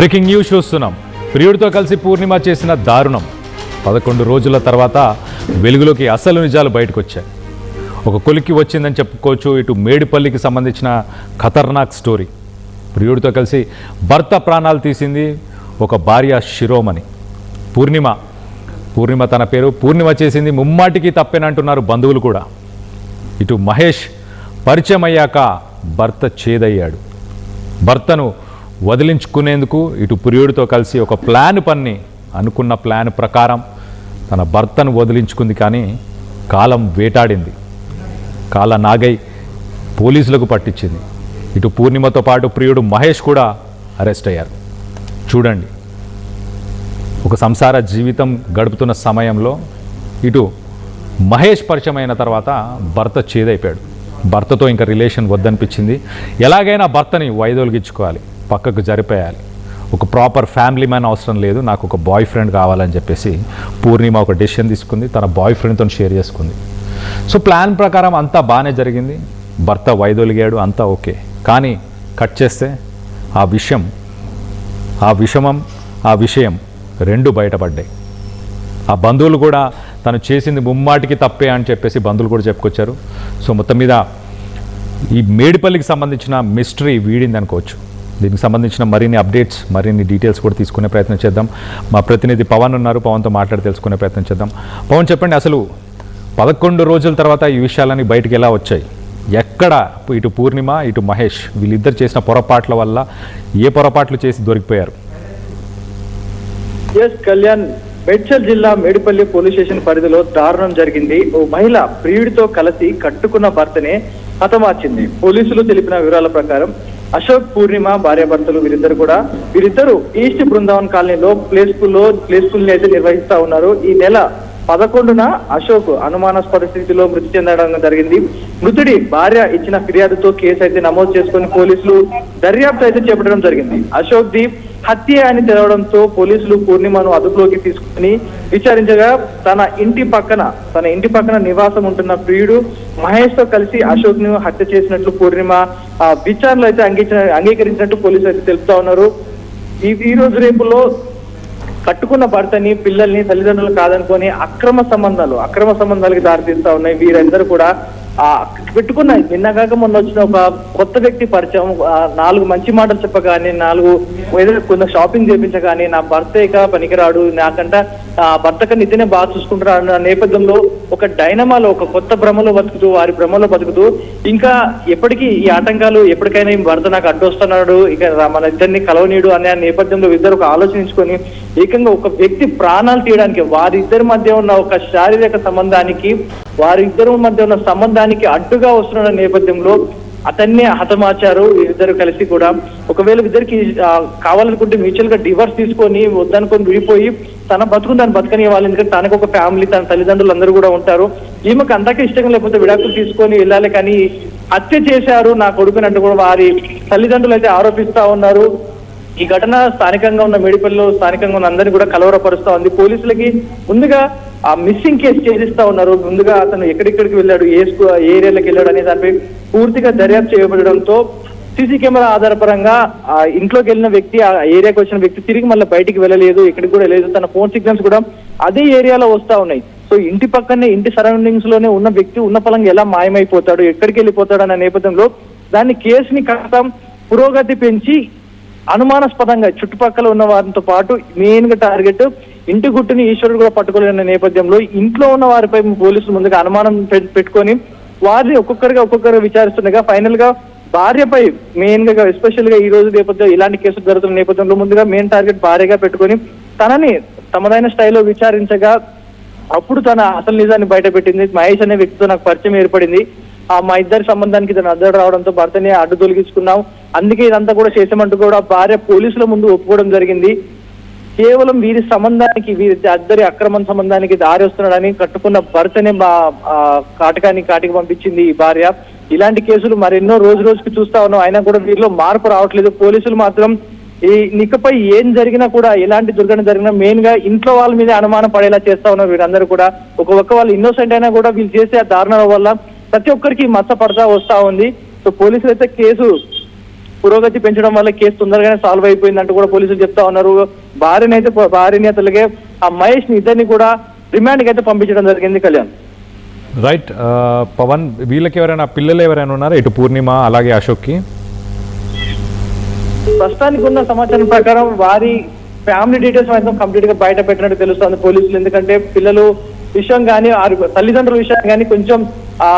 Breaking news చూస్తున్నాం. ప్రియుడితో కలిసి పూర్ణిమ చేసిన దారుణం 11 రోజుల తర్వాత వెలుగులోకి అసలు నిజాలు బయటకు వచ్చాయి. ఒక కొలిక్కి వచ్చిందని చెప్పుకోవచ్చు. ఇటు మేడిపల్లికి సంబంధించిన ఖతర్నాక్ స్టోరీ. ప్రియుడితో కలిసి భర్త ప్రాణాలు తీసింది ఒక భార్య శిరోమణి పూర్ణిమ తన పేరు. పూర్ణిమ చేసింది ముమ్మాటికి తప్పేనంటున్నారు బంధువులు కూడా. ఇటు మహేష్ పరిచయం అయ్యాక భర్త చేదయ్యాడు. భర్తను వదిలించుకునేందుకు ఇటు ప్రియుడితో కలిసి ఒక ప్లాన్ పన్ని అనుకున్న ప్లాన్ ప్రకారం తన భర్తను వదిలించుకుంది. కానీ కాలం వేటాడింది. కాల నాగై పోలీసులకు పట్టించింది. ఇటు పూర్ణిమతో పాటు ప్రియుడు మహేష్ కూడా అరెస్ట్ అయ్యారు. చూడండి, ఒక సంసార జీవితం గడుపుతున్న సమయంలో ఇటు మహేష్ పరిచయం అయిన తర్వాత భర్త చేదైపోయాడు. భర్తతో ఇంకా రిలేషన్ వద్దనిపించింది. ఎలాగైనా భర్తని వైదొలిగించుకోవాలి, పక్కకు జరిపేయాలి. ఒక ప్రాపర్ ఫ్యామిలీ మ్యాన్ అవసరం లేదు, నాకు ఒక బాయ్ ఫ్రెండ్ కావాలని చెప్పేసి పూర్ణిమ ఒక డెసిషన్ తీసుకుంది. తన బాయ్ ఫ్రెండ్తో షేర్ చేసుకుంది. సో ప్లాన్ ప్రకారం అంతా బాగానే జరిగింది. భర్త వైదొలిగాడు, అంతా ఓకే. కానీ కట్ చేస్తే ఆ విషయం రెండు బయటపడ్డాయి. ఆ బంధువులు కూడా తను చేసింది ముమ్మాటికి తప్పే అని చెప్పేసి బంధువులు కూడా చెప్పుకొచ్చారు. సో మొత్తం మీద ఈ మేడిపల్లికి సంబంధించిన మిస్టరీ వీడింది అనుకోవచ్చు. దీనికి సంబంధించిన మరిన్ని అప్డేట్స్, మరిన్ని డీటెయిల్స్ కూడా తీసుకునే ప్రయత్నం చేద్దాం. మా ప్రతినిధి పవన్ ఉన్నారు, పవన్తో మాట్లాడి తెలుసుకునే ప్రయత్నం చేద్దాం. పవన్, చెప్పండి, అసలు 11 రోజుల తర్వాత ఈ విషయాలన్నీ బయటికి ఎలా వచ్చాయి? ఎక్కడ ఇటు పూర్ణిమ ఇటు మహేష్ వీళ్ళిద్దరు చేసిన పొరపాట్ల వల్ల ఏ పొరపాట్లు చేసి దొరికిపోయారు? కళ్యాణ్, మేడ్చల్ జిల్లా మేడిపల్లి పోలీస్ స్టేషన్ పరిధిలో దారుణం జరిగింది. ఓ మహిళ ప్రియుడితో కలిసి కట్టుకున్న భర్తనే హతమార్చింది. పోలీసులు తెలిపిన వివరాల ప్రకారం అశోక్, పూర్ణిమ భార్యాభర్తలు వీరిద్దరు ఈస్ట్ బృందావన్ కాలనీలో ప్లే స్కూల్ ని అయితే నిర్వహిస్తా ఉన్నారు. ఈ నెల 11న అశోక్ అనుమానాస్పద స్థితిలో మృతి చెందడం జరిగింది. మృతుడి భార్య ఇచ్చిన ఫిర్యాదుతో కేసు అయితే నమోదు చేసుకుని పోలీసులు దర్యాప్తు అయితే చేపట్టడం జరిగింది. అశోక్ ది హత్య అని తెలవడంతో పోలీసులు పూర్ణిమను అదుపులోకి తీసుకుని విచారించగా తన ఇంటి పక్కన నివాసం ఉంటున్న ప్రియుడు మహేష్ తో కలిసి అశోక్ ను హత్య చేసినట్లు పూర్ణిమ విచారణలో అయితే అంగీకరించినట్టు పోలీసులు అయితే తెలుపుతా ఉన్నారు. ఈ రోజు రేపులో కట్టుకున్న భర్తని, పిల్లల్ని తల్లిదండ్రులు కాదనుకొని అక్రమ సంబంధాలకి దారితీస్తా ఉన్నాయి. వీరందరూ కూడా పెట్టుకున్న నిన్నగాక మొన్న వచ్చిన ఒక కొత్త వ్యక్తి పరిచయం, 4 మంచి మాటలు చెప్పగానే, 4 ఏదైనా కొంత షాపింగ్ చేయించగానే నా భర్తేగా పనికిరాడు, నాకంట భర్తక నిద్రనే బాగా చూసుకుంటారు అన్న నేపథ్యంలో ఒక డైనమాలో ఒక కొత్త వారి భ్రమలో బతుకుతూ ఇంకా ఎప్పటికీ ఈ ఆటంకాలు ఎప్పటికైనా ఈ భర్త నాకు అడ్డొస్తున్నాడు, ఇక మన ఇద్దరిని కలవనీడు అనే నేపథ్యంలో ఇద్దరు ఒక ఆలోచించుకొని ఏకంగా ఒక వ్యక్తి ప్రాణాలు తీయడానికి, వారిద్దరి మధ్య ఉన్న ఒక శారీరక సంబంధానికి, వారిద్దరి మధ్య ఉన్న సంబంధానికి అడ్డుగా వస్తున్న నేపథ్యంలో అతన్ని హతమార్చారు. వీరిద్దరు కలిసి కూడా ఒకవేళ ఇద్దరికి కావాలనుకుంటే మ్యూచువల్ గా డివర్స్ తీసుకొని వద్దనుకొని విడిపోయి తన దాన్ని బతకని వాళ్ళు. ఎందుకంటే తనకు ఒక ఫ్యామిలీ, తన తల్లిదండ్రులు అందరూ కూడా ఉంటారు. ఈమెకు అంతకే ఇష్టంగా లేకపోతే విడాకులు తీసుకొని వెళ్ళాలి, కానీ హత్య చేశారు నా కొడుకునంటూ కూడా వారి తల్లిదండ్రులు అయితే ఆరోపిస్తా ఉన్నారు. ఈ ఘటన స్థానికంగా ఉన్న మేడిపల్లిలో స్థానికంగా ఉన్న అందరినీ కూడా కలవరపరుస్తా ఉంది. పోలీసులకి ముందుగా ఆ మిస్సింగ్ కేసు చేసిస్తా ఉన్నారు. ముందుగా అతను ఎక్కడెక్కడికి వెళ్ళాడు, ఏ ఏరియాలకు వెళ్ళాడు అనే దానిపై పూర్తిగా దర్యాప్తు చేయబడడంతో సీసీ కెమెరా ఆధారపరంగా ఆ ఇంట్లోకి వెళ్ళిన వ్యక్తి, ఆ ఏరియాకి వచ్చిన వ్యక్తి తిరిగి మళ్ళీ బయటికి వెళ్ళలేదు, ఎక్కడికి కూడా వెళ్ళలేదు. తన ఫోన్ సిగ్నల్స్ కూడా అదే ఏరియాలో వస్తా ఉన్నాయి. సో ఇంటి పక్కనే, ఇంటి సరౌండింగ్స్ లోనే ఉన్న వ్యక్తి ఉన్న పలంగా ఎలా మాయమైపోతాడు, ఎక్కడికి వెళ్ళిపోతాడు అన్న నేపథ్యంలో దాన్ని కేసుని కాస్త పురోగతి పెంచి అనుమానాస్పదంగా చుట్టుపక్కల ఉన్న వారితో పాటు మెయిన్ గా టార్గెట్ ఇంటి గుట్టుని ఈశ్వరుడు కూడా పట్టుకోలేని నేపథ్యంలో ఇంట్లో ఉన్న వారిపై పోలీసులు ముందుగా అనుమానం పెట్టుకొని వారిని ఒక్కొక్కరుగా విచారిస్తుండగా ఫైనల్ గా భార్యపై మెయిన్ గా ఎస్పెషల్ గా ఈ రోజు నేపథ్యంలో ఇలాంటి కేసులు జరుగుతున్న నేపథ్యంలో ముందుగా మెయిన్ టార్గెట్ భార్యగా పెట్టుకొని తనని తమదైన స్టైల్లో విచారించగా అప్పుడు తన అసలు నిజాన్ని బయట పెట్టింది. మహేష్ అనే వ్యక్తితో నాకు పరిచయం ఏర్పడింది, మా ఇద్దరి సంబంధానికి తను అడ్డు రావడంతో భర్తని అడ్డు తొలగించుకున్నాం, అందుకే ఇదంతా కూడా చేసామంటూ కూడా భార్య పోలీసుల ముందు ఒప్పుకోవడం జరిగింది. కేవలం వీరి ఇద్దరి అక్రమ సంబంధానికి దారి వస్తున్నాడని కట్టుకున్న భర్తనే కాటికి పంపించింది ఈ భార్య. ఇలాంటి కేసులు మరెన్నో రోజుకి చూస్తా ఉన్నాం, అయినా కూడా వీరిలో మార్పు రావట్లేదు. పోలీసులు మాత్రం ఇకపై ఏం జరిగినా కూడా, ఎలాంటి దుర్ఘటన జరిగినా మెయిన్ గా ఇంట్లో వాళ్ళ మీద అనుమానం పడేలా చేస్తా ఉన్నారు. వీరందరూ కూడా ఒక వాళ్ళు ఇన్నోసెంట్ అయినా కూడా వీళ్ళు చేసే ఆ దారుణాల వల్ల ప్రతి ఒక్కరికి మచ్చ పడతా వస్తా ఉంది. సో పోలీసులు అయితే కేసు పురోగతి పెంచడం వల్ల కేసు తొందరగానే సాల్వ్ అయిపోయిందంటూ కూడా పోలీసులు చెప్తా ఉన్నారు. భార్య నేతలకే ఆ మహేష్ ని ఇద్దరిని కూడా రిమాండ్ కి అయితే పంపించడం జరిగింది. కళ్యాణ్, రైట్. పవన్, వీళ్ళకి ఎవరైనా పిల్లలు ఎవరైనా ఉన్నారా ఇటు పూర్ణిమ అలాగే అశోక్కి? ప్రస్తుతానికి ఉన్న సమాచారం ప్రకారం వారి ఫ్యామిలీ డీటెయిల్స్ మాత్రం కంప్లీట్ గా బయట పెట్టినట్టు తెలుస్తుంది పోలీసులు. ఎందుకంటే పిల్లలు విషయం కానీ తల్లిదండ్రుల విషయం కానీ కొంచెం ఆ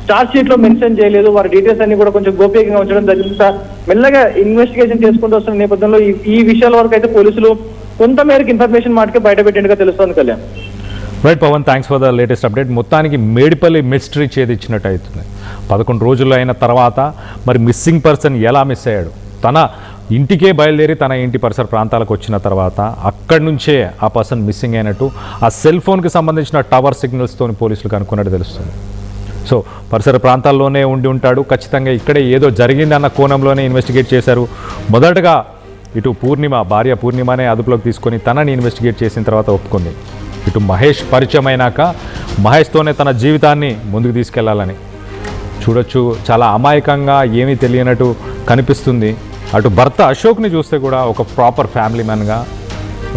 చార్జ్ షీట్ లో మెన్షన్ చేయలేదు. వారి డీటెయిల్స్ అన్ని కూడా కొంచెం గోప్యంగా ఉంచడం జరిగింది. మెల్లగా ఇన్వెస్టిగేషన్ చేసుకుంటూ వస్తున్న నేపథ్యంలో ఈ విషయాల వరకు అయితే పోలీసులు కొంత మేరకు ఇన్ఫర్మేషన్ మాటకే బయట పెట్టినట్టుగా తెలుస్తుంది. Kalyan, right Pavan, thanks for the latest update. మొత్తానికి మేడిపల్లి మిస్టరీ ఛేదించినట్టు అవుతుంది. 11 రోజులు అయిన తర్వాత మరి మిస్సింగ్ పర్సన్ ఎలా మిస్ అయ్యాడు? తన ఇంటికే బయలుదేరి తన ఇంటి పరిసర ప్రాంతాలకు వచ్చిన తర్వాత అక్కడి నుంచే ఆ పర్సన్ మిస్సింగ్ అయినట్టు ఆ సెల్ ఫోన్కి సంబంధించిన టవర్ సిగ్నల్స్తో పోలీసులు కనుక్కున్నట్టు తెలుస్తుంది. సో పరిసర ప్రాంతాల్లోనే ఉండి ఉంటాడు, ఖచ్చితంగా ఇక్కడే ఏదో జరిగిందన్న కోణంలోనే ఇన్వెస్టిగేట్ చేశారు. మొదటగా ఇటు భార్య పూర్ణిమనే అదుపులోకి తీసుకొని తనని ఇన్వెస్టిగేట్ చేసిన తర్వాత ఒప్పుకుంది. ఇటు మహేష్ పరిచయం అయినాక మహేష్తోనే తన జీవితాన్ని ముందుకు తీసుకెళ్లాలని చూడొచ్చు. చాలా అమాయకంగా ఏమీ తెలియనట్టు కనిపిస్తుంది. అటు భర్త అశోక్ని చూస్తే కూడా ఒక ప్రాపర్ ఫ్యామిలీ మ్యాన్గా,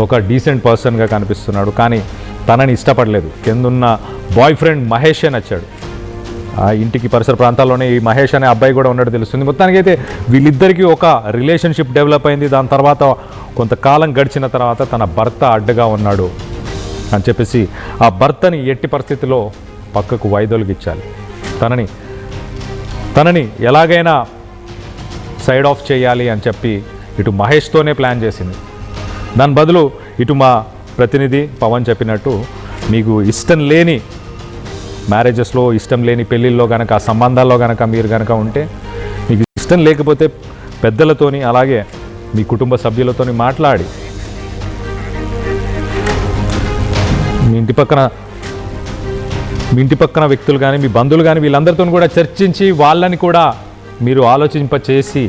ఒక డీసెంట్ పర్సన్గా కనిపిస్తున్నాడు. కానీ తనని ఇష్టపడలేదు. కిందున్న బాయ్ ఫ్రెండ్ మహేషే నచ్చాడు. ఆ ఇంటికి పరిసర ప్రాంతాల్లోనే ఈ మహేష్ అనే అబ్బాయి కూడా ఉన్నట్టు తెలుస్తుంది. మొత్తానికి అయితే వీళ్ళిద్దరికీ ఒక రిలేషన్షిప్ డెవలప్ అయింది. దాని తర్వాత కొంతకాలం గడిచిన తర్వాత తన భర్త అడ్డుగా ఉన్నాడు అని చెప్పేసి ఆ భర్తని ఎట్టి పరిస్థితిలో పక్కకు వైదొలిగిచ్చాలి, తనని ఎలాగైనా సైడ్ ఆఫ్ చేయాలి అని చెప్పి ఇటు మహేష్తోనే ప్లాన్ చేసింది. దాని బదులు ఇటు మా ప్రతినిధి పవన్ చెప్పినట్టు మీకు ఇష్టం లేని మ్యారేజెస్లో, ఇష్టం లేని పెళ్ళిళ్ళలో కనుక, ఆ సంబంధాల్లో కనుక మీరు కనుక ఉంటే, మీకు ఇష్టం లేకపోతే పెద్దలతోని అలాగే మీ కుటుంబ సభ్యులతోని మాట్లాడి మీ ఇంటి పక్కన వ్యక్తులు కానీ మీ బంధువులు కానీ వీళ్ళందరితో కూడా చర్చించి వాళ్ళని కూడా మీరు ఆలోచింపచేసి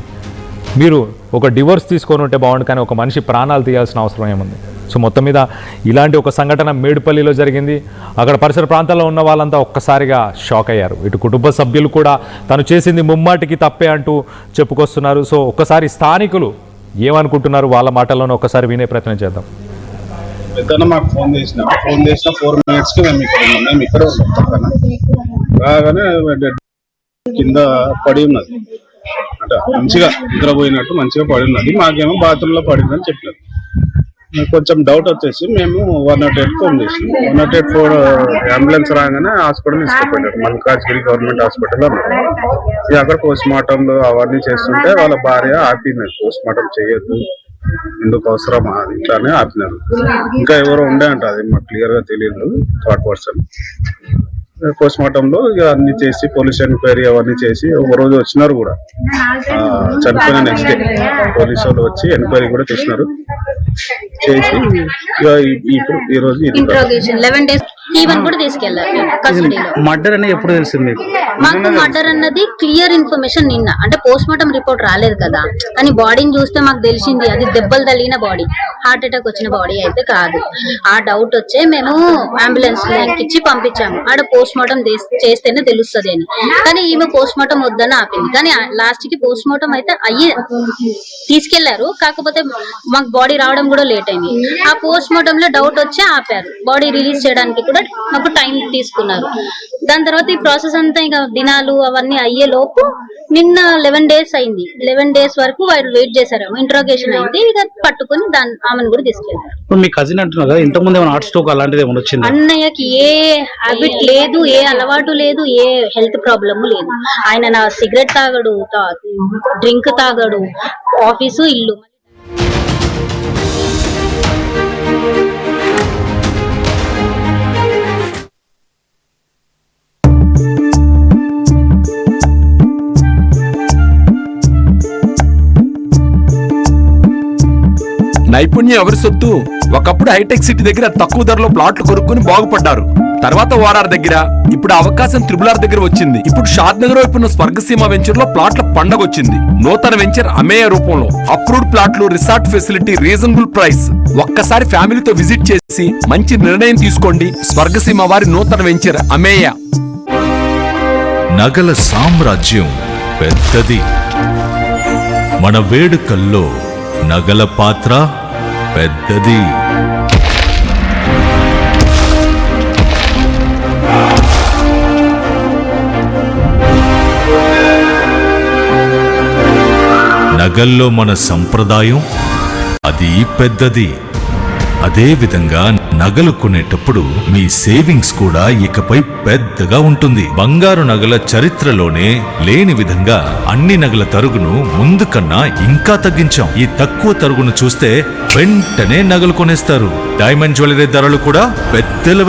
మీరు ఒక డివోర్స్ తీసుకొని ఉంటే బాగుండు. కానీ ఒక మనిషి ప్రాణాలు తీయాల్సిన అవసరం ఏముంది? సో మొత్తం మీద ఇలాంటి ఒక సంఘటన మేడిపల్లిలో జరిగింది. అక్కడ పరిసర ప్రాంతాల్లో ఉన్న వాళ్ళంతా ఒక్కసారిగా షాక్ అయ్యారు. ఇటు కుటుంబ సభ్యులు కూడా తను చేసింది ముమ్మాటికి తప్పే అంటూ చెప్పుకొస్తున్నారు. సో ఒక్కసారి స్థానికులు ఏమనుకుంటున్నారు వాళ్ళ మాటల్లోనే ఒక్కసారి వినే ప్రయత్నం చేద్దాం. మాకు ఫోన్ చేసిన 4 minutes మేము ఇక్కడ ఉన్నాం. పక్కన రాగానే కింద పడి ఉన్నది, అంటే మంచిగా నిద్రపోయినట్టు మంచిగా పడి ఉన్నది. మాకేమో బాత్రూంలో పడిందని చెప్పారు. కొంచెం డౌట్ వచ్చేసి మేము 108 ఫోన్ చేసాం. 108 అంబులెన్స్ రాగానే హాస్పిటల్ తీసుకుపోయారు. మల్కాజ్గిరి గవర్నమెంట్ హాస్పిటల్ అన్నారు. అక్కడ పోస్ట్ మార్టంలు అవన్నీ చేస్తుంటే వాళ్ళ భార్య ఆపినది, పోస్ట్ మార్టం చేయొద్దు, ఎందుకు అవసరమా అది ఇట్లానే ఆపినారు. ఇంకా ఎవరో ఉండే అంట, అది మాకు క్లియర్ గా తెలియదు. 3rd person పోస్ట్ మార్టం లో ఇక అన్ని చేసి పోలీస్ ఎంక్వైరీ అవన్నీ చేసి ఒక రోజు వచ్చినారు కూడా. చనిపోయిన నెక్స్ట్ డే పోలీసు వాళ్ళు వచ్చి ఎంక్వైరీ కూడా చేసినారు. చేసి ఇక ఇప్పుడు ఈ రోజు 11 days ఈవెన్ కూడా తీసుకెళ్లారు కస్టడీలో. మర్డర్ అనేది ఎప్పుడు తెలిసింది మాకు? మర్డర్ అన్నది క్లియర్ ఇన్ఫర్మేషన్ నిన్న, అంటే పోస్ట్ మార్టం రిపోర్ట్ రాలేదు కదా, కానీ బాడీని చూస్తే మాకు తెలిసింది అది దెబ్బలు తగిలిన బాడీ, హార్ట్ అటాక్ వచ్చిన బాడీ అయితే కాదు. ఆ డౌట్ వచ్చే మేము అంబులెన్స్ ఎక్కించి పంపించాము. ఆడ పోస్ట్ మార్టం చేస్తేనే తెలుస్తుంది అని. కానీ ఈమె పోస్ట్ మార్టం వద్దని ఆపింది. కానీ లాస్ట్ కి పోస్ట్ మార్టం అయితే అయ్యి తీసుకెళ్లారు. కాకపోతే మాకు బాడీ రావడం కూడా లేట్ అయింది. ఆ పోస్ట్ మార్టం లో డౌట్ వచ్చి ఆపారు. బాడీ రిలీజ్ చేయడానికి కూడా మాకు టైం తీసుకున్నారు. దాని తర్వాత ఈ ప్రాసెస్ అంతా ఇంకా దినాలు అవన్నీ అయ్యే లోపు నిన్న 11 days అయింది. 11 days వరకు వాళ్ళు వెయిట్ చేశారు. ఇంట్రోగేషన్ అయింది. ఇక పట్టుకుని ఆమెను కూడా తీసుకెళ్లారు. మీ కజిన్ అంటున్నారు కదా, ఇంతకుముందు ఏమైనా హార్ట్ స్ట్రోక్ అలాంటిది ఏమైనా వచ్చింది? అన్నయ్యకి ఏ హ్యాబిట్ లేదు, ఏ అలవాటు లేదు, ఏ హెల్త్ ప్రాబ్లమ్ లేదు. ఆయన నా సిగరెట్ తాగడు, డ్రింక్ తాగడు, ఆఫీసు ఇల్లు. నైపుణ్యం ఎవరి సొత్తు? ఒకప్పుడు హైటెక్ సిటీ దగ్గర తక్కువ ధరలో ప్లాట్లు కొనుక్కుని బాగుపడ్డారు. తర్వాత ఓఆర్ఆర్ దగ్గర, ఇప్పుడు అవకాశం త్రిబుల్ దగ్గర వచ్చింది. ఇప్పుడు షాద్ నగర్ వైపున్న స్వర్గసీమ వెంచర్ లో ప్లాట్ల పండగ వచ్చింది. నూతన వెంచర్ అమేయ రూపంలో అప్రూవ్డ్ ప్లాట్లు, రిసార్ట్ ఫెసిలిటీ, రీజనబుల్ ప్రైస్. ఒక్కసారి ఫ్యామిలీతో విజిట్ చేసి మంచి నిర్ణయం తీసుకోండి. స్వర్గసీమ వారి నూతన వెంచర్ అమేయ. నగల సామ్రాజ్యం పెద్దది. మన వేడుకల్లో నగల పాత్ర పెద్దది. నగల్లో మన సంప్రదాయం అది పెద్దది. అదే విధంగా నగలు కొనేటప్పుడు మీ సేవింగ్స్ కూడా ఇకపై పెద్దగా ఉంటుంది. బంగారు నగల చరిత్రలోనే లేని విధంగా అన్ని నగల తరుగును ముందు కన్నా ఇంకా తగ్గించాం. ఈ తక్కువ తరుగును చూస్తే వెంటనే నగలు కొనేస్తారు. డైమండ్ జ్యువెలరీ ధరలు కూడా పెద్దలు